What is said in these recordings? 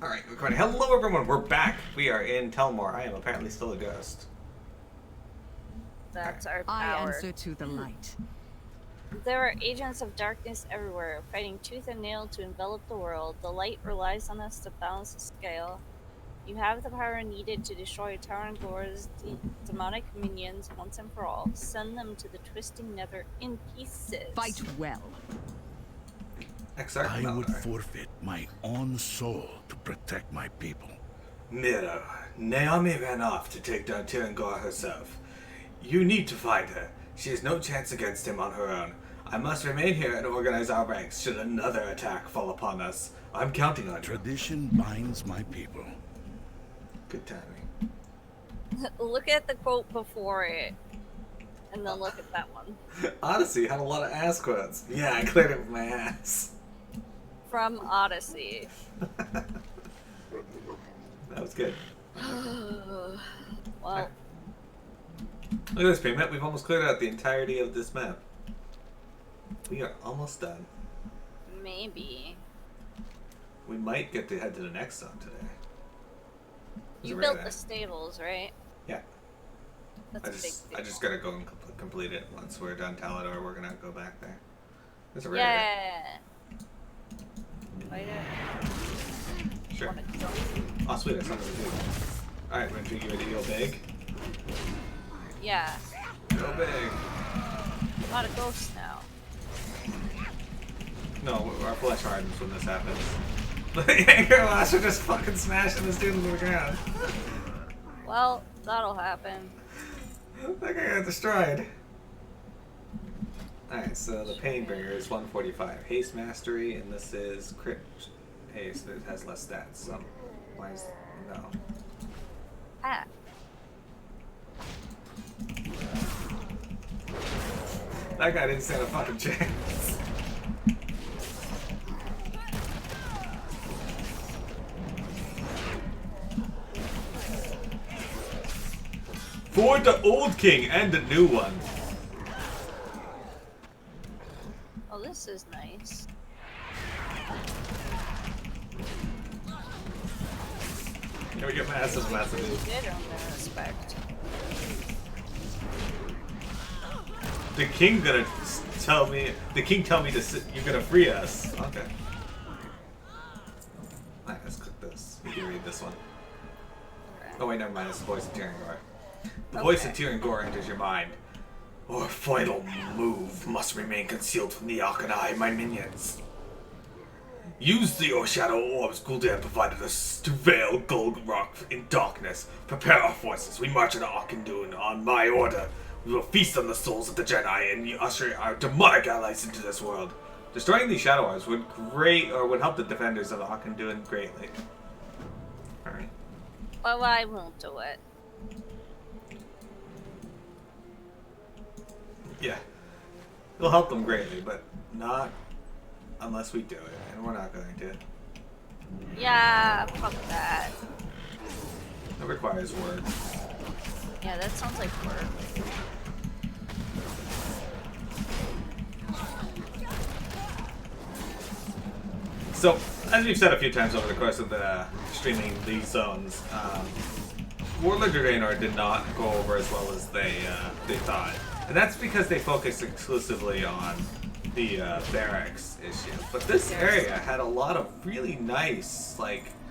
Alright, recording. Hello everyone, we're back. We are in Teron'gor. I am apparently still a ghost. That's our I power. answer to the light. There are agents of darkness everywhere, fighting tooth and nail to envelop the world. The light relies on us to balance the scale. You have the power needed to destroy Teron'gor's demonic minions once and for all. Send them to the twisting nether in pieces. Fight well. I would forfeit my own soul to protect my people. Miro, Naomi ran off to take down Teron'gor herself. You need to find her. She has no chance against him on her own. I must remain here and organize our ranks should another attack fall upon us. I'm counting on you. Tradition binds my people. Good timing. Look at the quote before it, and then look at that one. Odyssey had a lot of ass quotes. Yeah, I cleared it with my ass. From Odyssey. That was good. Well, Look at this, Payment. We've almost cleared out the entirety of this map. We are almost done. maybe. We might get to head to the next zone today. You built the stables, right? Yeah. That's a big deal. I just gotta go and complete it. Once we're done Talador, we're gonna go back there. There's a rare. Yeah. Fight it. Sure. Wanna kill me? Oh, sweet. I saw what we do. Alright, we're gonna you ready to go big? Yeah. Go big. I'm not a ghost now. No, our flesh hardens when this happens. The Anchor Lasher just fucking smashing this dude into the ground. Well, that'll happen. That guy got destroyed. Alright, so the Painbringer is 145. Haste Mastery, and this is Crit Haste. It has less stats, so why is... no. Ah. That guy didn't stand a fucking chance. For the old king and the new one. Oh, this is nice. Here we get massive. Good on their respect. The king gonna tell me. The king tell me to sit. You're gonna free us. Okay. Alright, let's click this. We can read this one. Okay. Oh wait, never mind. It's the voice of Teron'gor. The voice of Teron'gor enters your mind. Our final move must remain concealed from the Arcanine, my minions. Use the shadow orbs Gul'dan provided us to veil Gul'rock in darkness. Prepare our forces. We march into Arkandun on my order. We will feast on the souls of the Jedi and usher our demonic allies into this world. Destroying these shadow orbs would help the defenders of Arkandun greatly. Alright. Well, I won't do it. Yeah. It'll help them greatly, but not unless we do it, and we're not going to. Yeah, fuck that. It requires work. Yeah, that sounds like work. So, as we've said a few times over the course of the streaming these zones, Warlord Draenor did not go over as well as they thought. And that's because they focused exclusively on the barracks issue. But this area had a lot of really nice,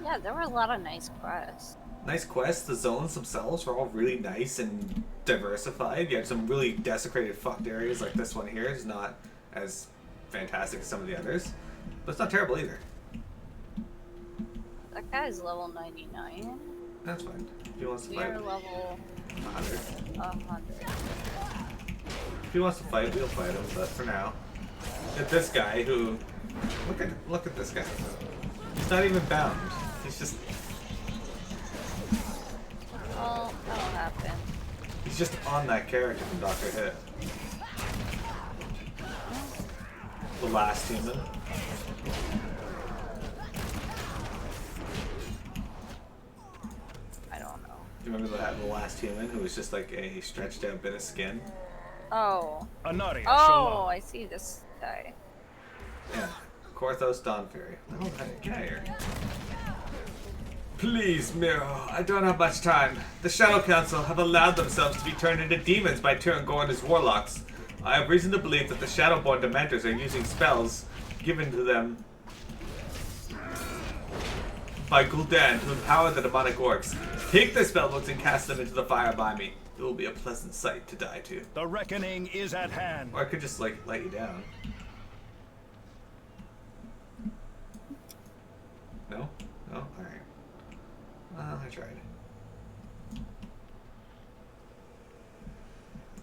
Yeah, there were a lot of nice quests. nice quests. The zones themselves were all really nice and diversified. You had some really desecrated fucked areas like this one here. It's not as fantastic as some of the others. But it's not terrible either. That guy's level 99. That's fine. If he wants to We're fight, level 100. 100. If he wants to fight, we'll fight him. But for now, get this guy who look at this guy. He's not even bound. He's just Well, that'll happen. he's just on that character from Dr. Hit. The last human. I don't know. Do you remember the last human who was just like a stretched out bit of skin? Oh. Anari, Oh, I see this guy. Yeah. Korthos Dawnfury. Oh, get out of here. Please, Miro, I don't have much time. The Shadow Council have allowed themselves to be turned into demons by Teron'gor and his warlocks. I have reason to believe that the Shadowborn Dementors are using spells given to them by Gul'dan to empower the demonic orcs. Take their spellbooks and cast them into the fire by me. It will be a pleasant sight to die to. The reckoning is at hand. Or I could just, like, let you down. No? No? Alright. Well, I tried.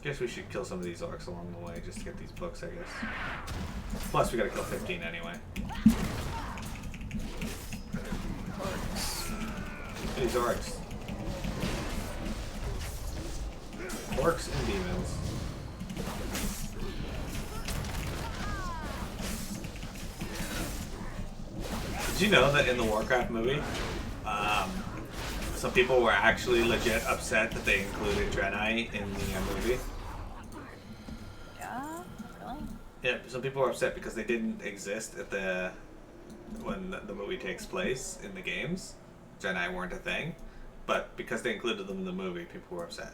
Guess we should kill some of these orcs along the way just to get these books, I guess. Plus, we gotta kill 15 anyway. These orcs. Orcs and demons. Did you know that in the Warcraft movie, some people were actually legit upset that they included Draenei in the movie? Yeah, really? Yeah, some people were upset because they didn't exist at when the movie takes place in the games. Draenei weren't a thing, but because they included them in the movie, people were upset.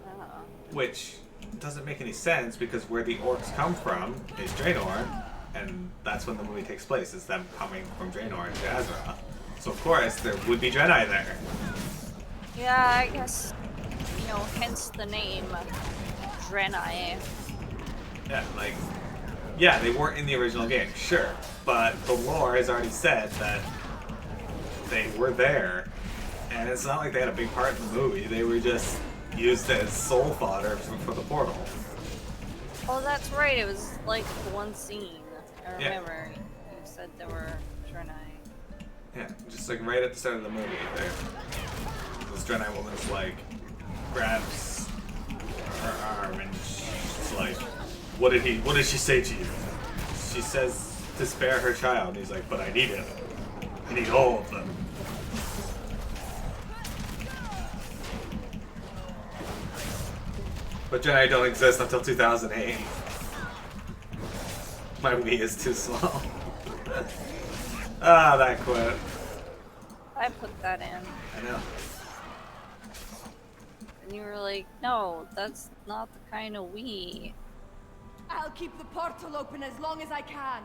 Oh. Which doesn't make any sense because where the orcs come from is Draenor, and that's when the movie takes place, is them coming from Draenor into Azra. So of course there would be Draenei there. Yeah, I guess, you know, hence the name Draenei. Yeah, like, yeah, they weren't in the original game, sure, but the lore has already said that they were there, and it's not like they had a big part in the movie. They were just used as soul fodder for the portal. Oh, that's right. It was like one scene. I Yeah. remember you said there were Draenei. Yeah, just like right at the start of the movie, there, this Draenei woman's like grabs her arm and she's like, "What did she say to you?" She says to spare her child. And he's like, "But I need it. I need all of them." But Draenei don't exist until 2008. My Wii is too small. Ah, that quit. I put that in. I know. And you were like, no, that's not the kind of Wii. I'll keep the portal open as long as I can.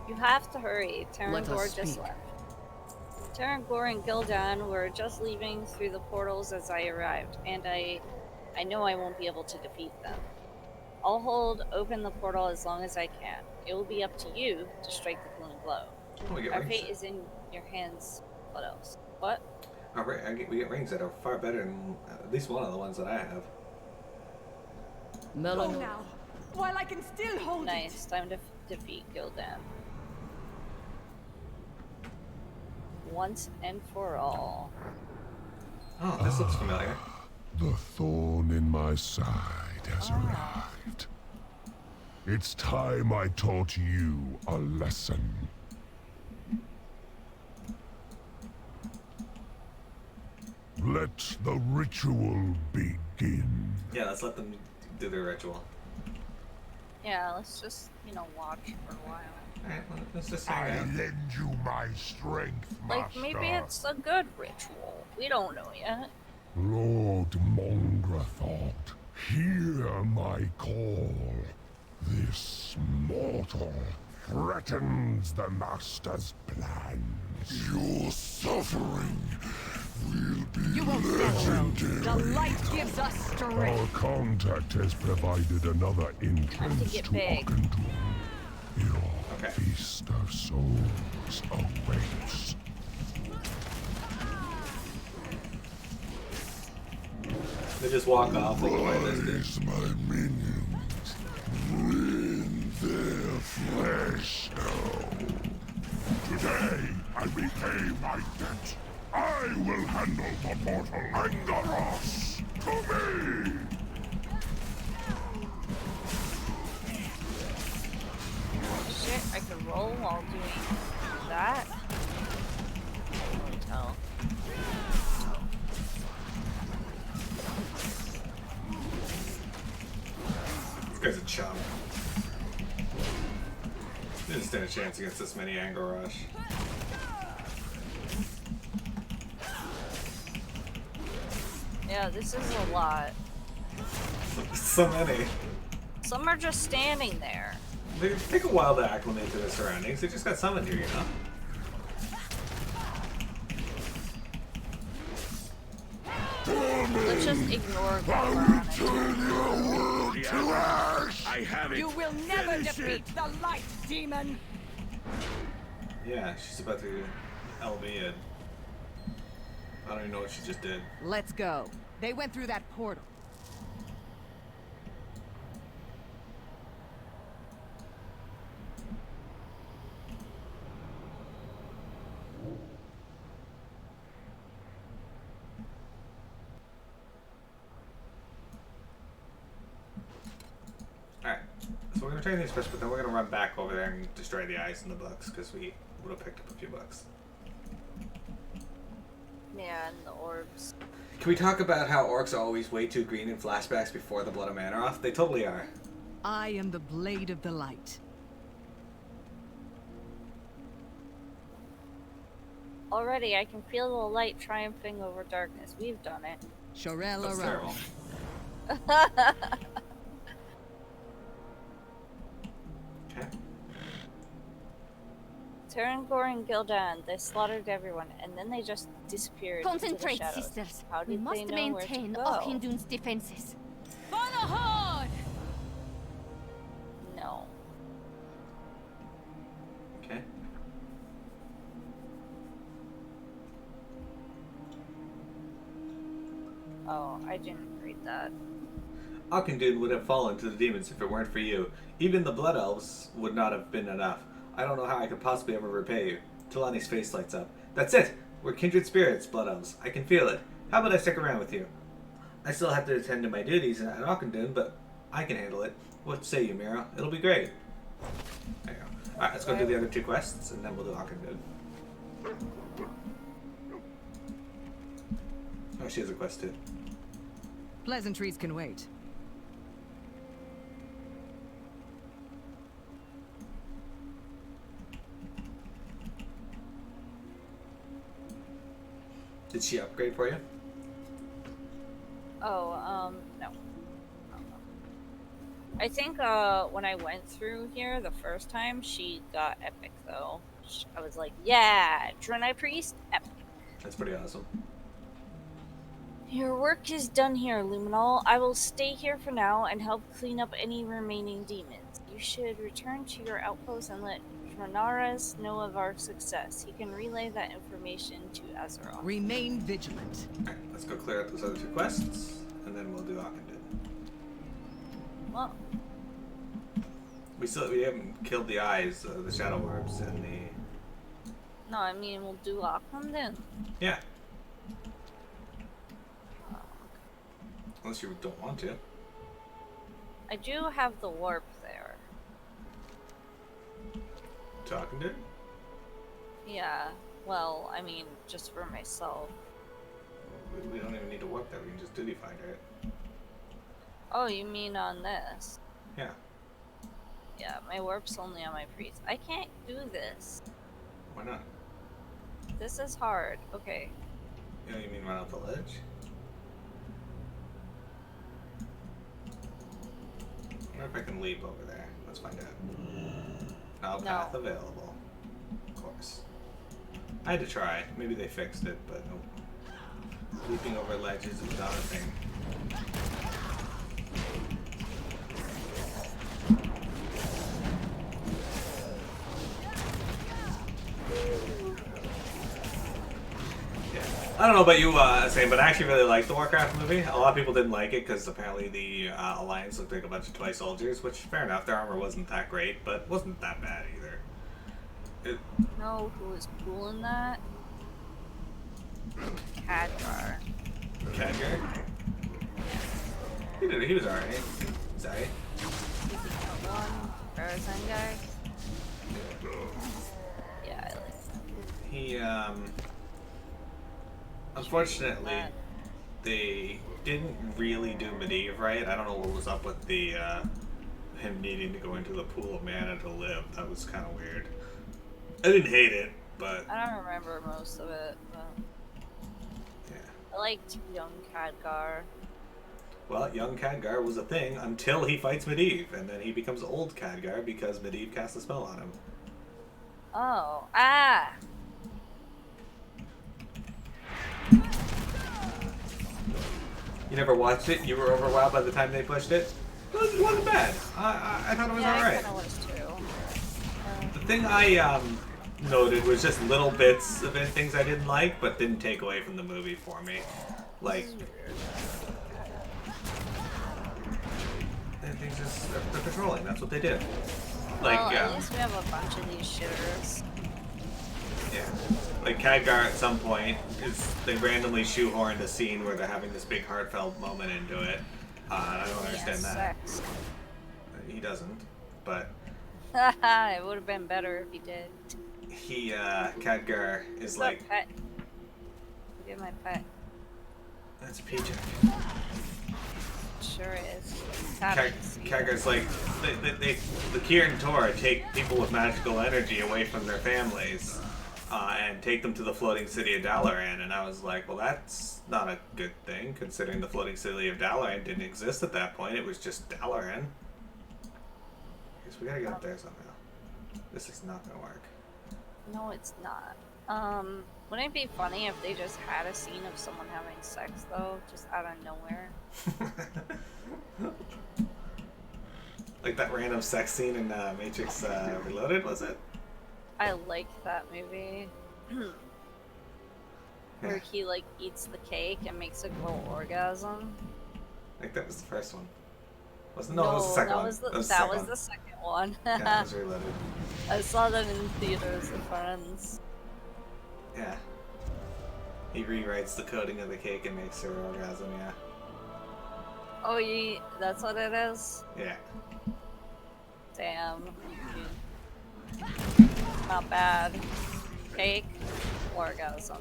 You have to hurry. Let us Teron'gor just speak. left. Teron'gor and Gul'dan were just leaving through the portals as I arrived, and I know I won't be able to defeat them. I'll hold open the portal as long as I can. It will be up to you to strike the bloom blow. Oh, we get Our rings. fate is in your hands. What else? What? We get rings that are far better than at least one of the ones that I have. Go Melon. now, while I can still hold Nice. Time to defeat Gul'dan. Once and for all. Oh, this looks familiar. The thorn in my side has arrived. It's time I taught you a lesson. Let the ritual begin. Yeah, let's let them do their ritual. Yeah, let's just, watch for a while. Alright, well, let's just I hang out. lend you my strength, Like, Master. maybe it's a good ritual. We don't know yet. Lord Mongrathot, hear my call. This mortal threatens the Master's plans. Your suffering will be You won't suffer. legendary. The light gives us Our strength. contact has provided another entrance get to big. Ockendrum. Your Okay. feast of souls awaits. They just walk off like the way this did. Rise, my minions. Rend their flesh now. Today, I repay my debt. I will handle the portal Angaros. To me! Shit, I could roll while doing that. Can't really tell. This guy's a chump. Didn't stand a chance against this many anger rush. Yeah, this is a lot. So many. Some are just standing there. They take a while to acclimate to their surroundings. They just got summoned here, you know? Let's just ignore Gul'dan. I have it. You will never defeat the light, demon! Yeah, she's about to LB it. I don't even know what she just did. Let's go. They went through that portal. Alright, so we're gonna try these first, but then we're gonna run back over there and destroy the eyes in the books, because we would have picked up a few bucks. Yeah, and the orbs. Can we talk about how orcs are always way too green in flashbacks before the Blood of Manaroth? They totally are. I am the blade of the light. Already, I can feel the light triumphing over darkness. We've done it. Shorel That's terrible. Okay. Teron'gor and Gul'dan, they slaughtered everyone, and then they just disappeared into the Concentrate, shadows. sisters. How We did must they know maintain where to go? Auchindoun's defenses. For the Horde! No. Okay. Oh, I didn't read that. Auchindoun would have fallen to the demons if it weren't for you. Even the Blood Elves would not have been enough. I don't know how I could possibly ever repay you. Talani's face lights up. That's it! We're kindred spirits, Blood Elves. I can feel it. How about I stick around with you? I still have to attend to my duties at Auchindoun, but I can handle it. What say you, Miro? It'll be great. There you go. Alright, let's go do the other two quests, and then we'll do Auchindoun. Oh, she has a quest too. Pleasantries can wait. Did she upgrade for you? Oh, no. I think, when I went through here the first time, she got epic, though. I was like, yeah, Draenei Priest, epic. That's pretty awesome. Your work is done here, Luminol. I will stay here for now and help clean up any remaining demons. You should return to your outpost and let Renaras know of our success. He can relay that information to Azeroth. Remain vigilant. Alright, let's go clear out those other two quests, and then we'll do Auchindoun. Well, We haven't killed the eyes, the shadow orbs, and the... no, I mean, we'll do Auchindoun. Yeah. Unless you don't want to. I do have the warp there. To Auchindoun? Yeah, well, I mean, just for myself. We don't even need to warp that, we can just duty find it. Oh, you mean on this? Yeah. Yeah, my warp's only on my priest. I can't do this. Why not? This is hard. Okay. You know, you mean run off the ledge? I wonder if I can leap over there. Let's find out. No path available. Of course. I had to try. Maybe they fixed it, but nope. Leaping over ledges is not a thing. I don't know about you, Sam, but I actually really liked the Warcraft movie. A lot of people didn't like it because apparently the Alliance looked like a bunch of toy soldiers, which, fair enough, their armor wasn't that great, but wasn't that bad either. Know who was cool in that? Khadgar. Khadgar? He was alright. Sorry. One Parasite guy. Yeah, I like that. He, unfortunately, they didn't really do Medivh right. I don't know what was up with the him needing to go into the pool of mana to live. That was kind of weird. I didn't hate it, but I don't remember most of it, but yeah. I liked young Khadgar. Well, young Khadgar was a thing until he fights Medivh, and then he becomes old Khadgar because Medivh cast a spell on him. Oh, ah! You never watched it? You were overwhelmed by the time they pushed it? It wasn't bad. I thought it was Yeah, I alright. kinda was too. The thing I noted was just little bits of things I didn't like, but didn't take away from the movie for me. Like, and things just they're patrolling. That's what they did. Like, Well, at least we have a bunch of these shitters. yeah, like Khadgar at some point they randomly shoehorned a scene where they're having this big heartfelt moment into it. And I don't understand that. Sex. He doesn't, but Haha, it would have been better if he did. he Khadgar is Look, like pet. Look at my pet. that's a paycheck. Sure is. It's happy to see Khadgar's like the Kirin Tor take people with magical energy away from their families and take them to the floating city of Dalaran, and I was like, well, that's not a good thing considering the floating city of Dalaran didn't exist at that point. It was just Dalaran. Guess we gotta get up there somehow. This is not gonna work. No, it's not. Wouldn't it be funny if they just had a scene of someone having sex, though? Just out of nowhere? Like that random sex scene in Matrix Reloaded, was it? I liked that movie. Where he, like, eats the cake and makes a girl orgasm. I think that was the first one. Wasn't? No, it was the second one. That was the second one. Yeah, that was Reloaded. I saw that in theaters with friends. Yeah. He rewrites the coding of the cake and makes her orgasm, yeah. Oh, that's what it is? Yeah. Damn. Not bad. Cake, orgasm.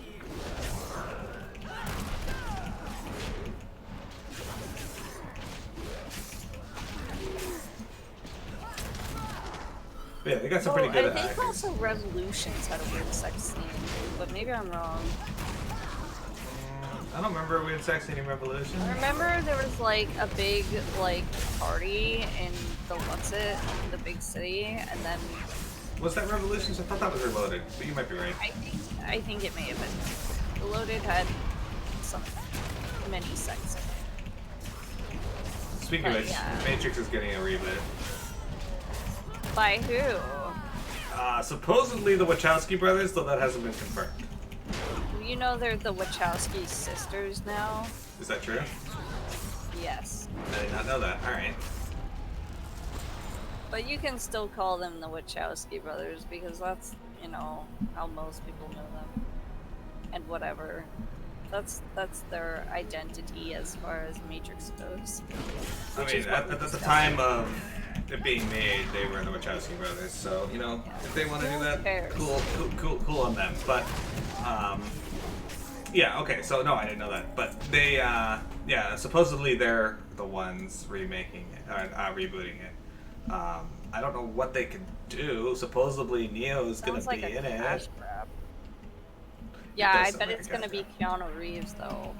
Yeah, they got some pretty good I think actors. also Revolutions had a weird sex scene, but maybe I'm wrong. I don't remember a weird sex scene in Revolution. I remember there was like a big like party in the big city, and then Was that Revolutions? I thought that was Reloaded, but you might be right. I think it may have been. Reloaded had many sex scenes. Speaking of which, yeah. Matrix is getting a reboot. By who? Supposedly the Wachowski brothers, though that hasn't been confirmed. You know they're the Wachowski sisters now? Is that true? Yes. I did not know that. Alright. But you can still call them the Wachowski brothers because that's, you know, how most people know them. And whatever. That's their identity as far as Matrix goes. I mean, at the time of it being made, they were the Wachowski brothers, so, you know, if they want to do that, cool on them. But, yeah, okay, so no, I didn't know that. But they, yeah, supposedly they're the ones remaking it, rebooting it. I don't know what they can do. Supposedly Neo is going to be in it. Cash grab. Yeah, I bet it's going to be Keanu Reeves, though.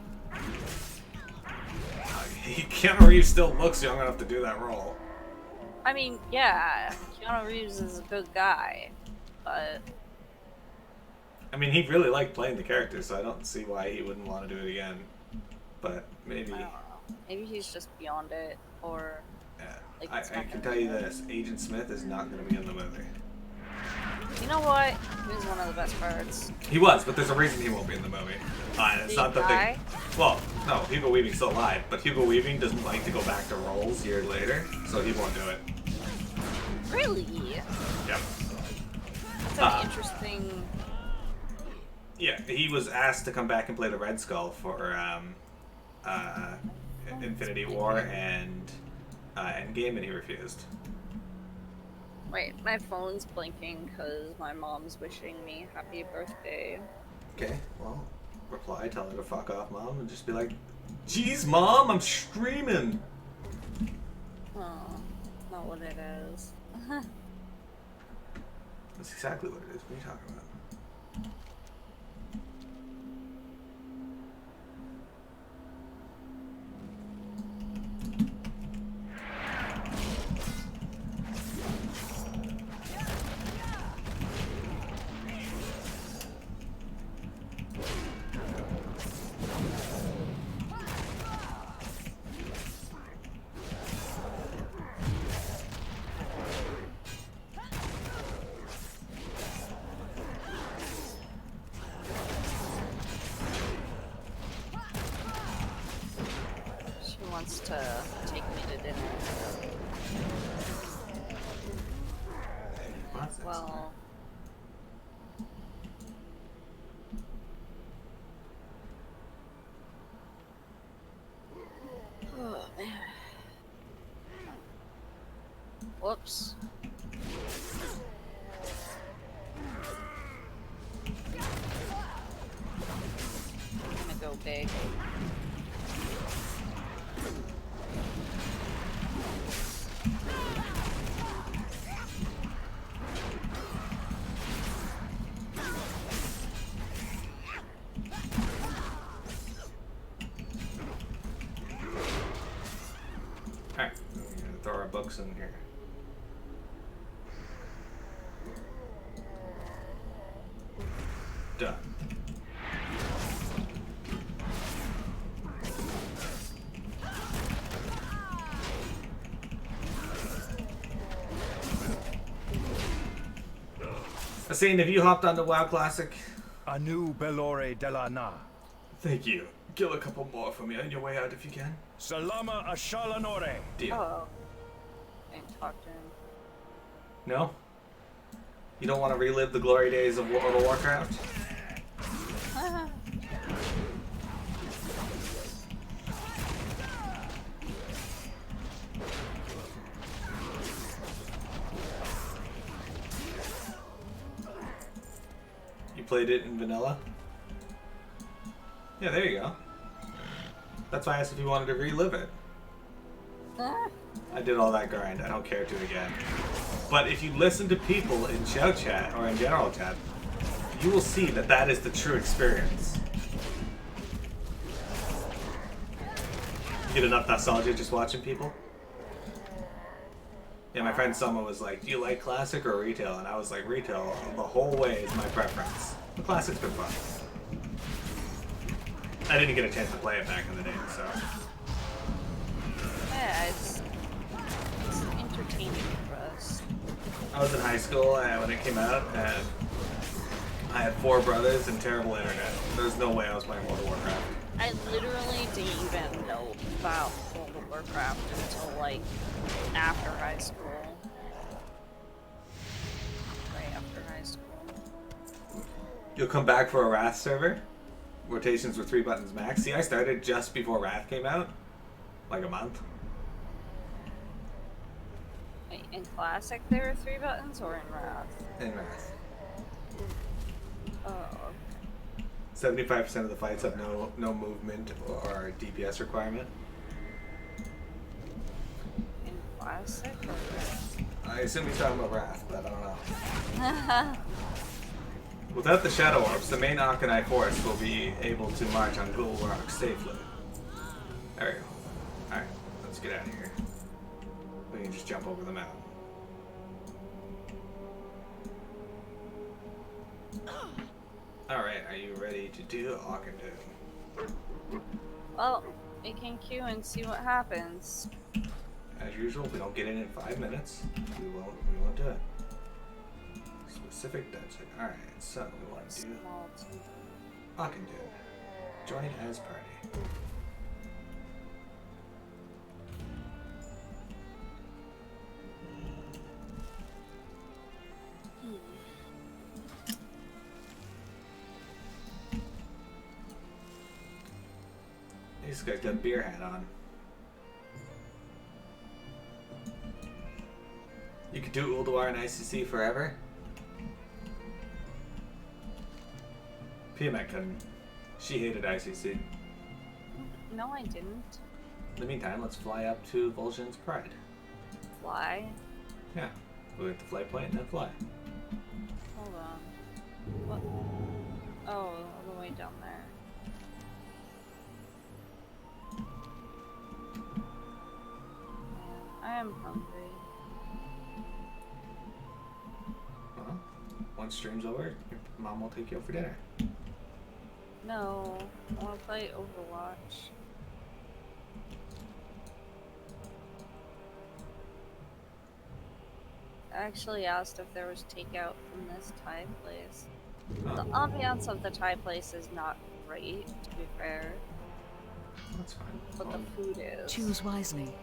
Keanu Reeves still looks young enough to do that role. I mean, yeah, Keanu Reeves is a good guy, but... I mean, he really liked playing the character, so I don't see why he wouldn't want to do it again. But maybe... I don't know. Maybe he's just beyond it, or... Yeah. Like, I can tell you this, Agent Smith is not going to be in the movie. You know what? He was one of the best parts. He was, but there's a reason he won't be in the movie. And it's not that die? they... Well, no, Hugo Weaving's still alive, but Hugo Weaving doesn't like to go back to roles years later, so he won't do it. Really? Yep. That's an interesting... Yeah, he was asked to come back and play the Red Skull for Infinity War and Endgame, and he refused. Wait, my phone's blinking because my mom's wishing me happy birthday. Okay, well, reply, tell her to fuck off, Mom, and just be like, "Jeez, Mom, I'm streaming." Oh, not not what it is. That's exactly what it is. What are you talking about? Wants to take me to dinner. Well, oh man. Whoops. I'm gonna go big. Alright, we're gonna throw our books in here. Done. Hussein, have you hopped on the WoW Classic? Anu Belore Delana. Thank you. Kill a couple more for me on your way out if you can. Salama Ashalanore. Deal. Oh. And talk to him. No? You don't want to relive the glory days of World of Warcraft? You played it in vanilla? Yeah, there you go. That's why I asked if you wanted to relive it. I did all that grind. I don't care to again. But if you listen to people in Shout Chat or in General Chat, you will see that that is the true experience. Get enough nostalgia just watching people? Yeah, my friend Summer was like, do you like classic or retail? And I was like, retail the whole way is my preference. The classic's been fun. I didn't get a chance to play it back in the day, so. Yeah, it's entertaining for us. I was in high school when it came out, and I had 4 brothers and terrible internet. There's no way I was playing World of Warcraft. I literally didn't even know about World of Warcraft until like after high school. Right after high school. You'll come back for a Wrath server? Rotations were 3 buttons max. See, I started just before Wrath came out. Like a month. Wait, in Classic there were 3 buttons, or in Wrath? In Wrath. Oh, 75% of the fights have no movement or DPS requirement. in Classic or Wrath? I assume he's talking about Wrath, but I don't know. Without the Shadow Orbs, the main Akanai force will be able to march on Gul'dan safely. There we go. Alright, let's get out of here. We can just jump over the mountain. Alright, are you ready to do Akanai? Well, we can queue and see what happens. As usual, if we don't get in 5 minutes, we won't do it. Specific dungeon. Alright, so we want to do Small team. Akanai. Join as party. This guy's got a beer hat on. You could do Ulduar and ICC forever? Piamet couldn't. She hated ICC. No, I didn't. In the meantime, let's fly up to Vol'jin's Pride. fly? Yeah. We'll hit the flight point and then fly. Hold on. What? Oh, all the way down there. Man, I am hungry. Well, once stream's over, your mom will take you out for dinner. No, I want to play Overwatch. I actually asked if there was takeout from this Thai place. The ambiance of the Thai place is not great, to be fair, That's fine. but the food is. Choose wisely.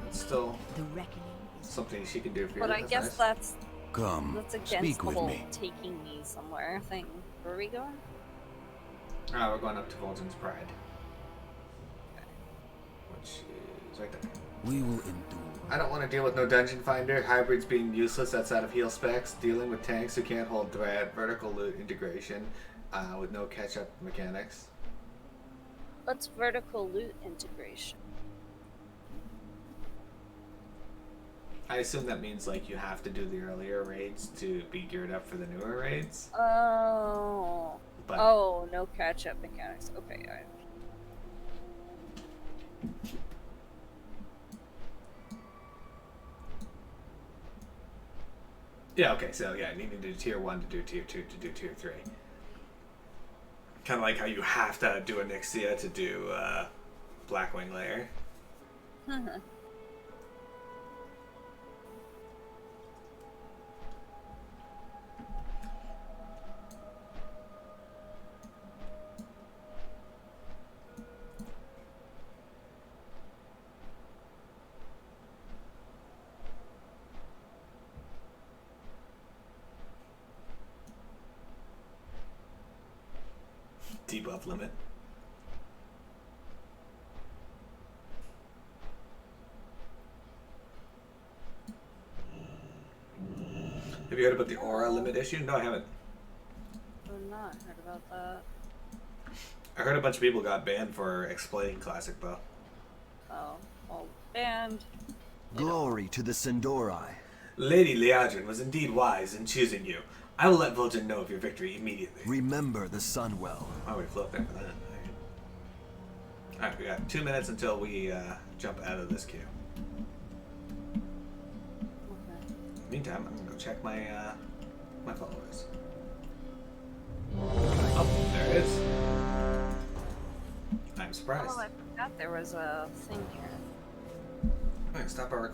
That's still The reckoning is something she can do for you. But I guess nice. Come, that's against speak the with whole me. taking me somewhere thing. Where are we going? We're going up to Vol'jin's Pride. Which is right there. We will endure. I don't want to deal with no dungeon finder, hybrids being useless outside of heal specs, dealing with tanks who can't hold threat, vertical loot integration with no catch-up mechanics. What's vertical loot integration? I assume that means like you have to do the earlier raids to be geared up for the newer raids. Oh. But Oh, no catch-up mechanics. Okay, I yeah, okay, so yeah, needing to do tier 1 to do tier 2 to do tier 3. Kind of like how you have to do a Nixia to do Blackwing Lair. Debuff limit. Have you heard about the aura limit issue? No, I haven't. have not heard about that. I heard a bunch of people got banned for exploiting Classic though. Oh, well, banned. Glory to the Sindori. Lady Liadrin was indeed wise in choosing you. I will let Vol'jin know of your victory immediately. Remember the sun well. Oh, we flew up there for that. Alright, we got 2 minutes until we jump out of this queue. Okay. Meantime, I'm gonna go check my my followers. Oh, there it is. I'm surprised. Oh, I forgot there was a thing here. Alright, stop our recording.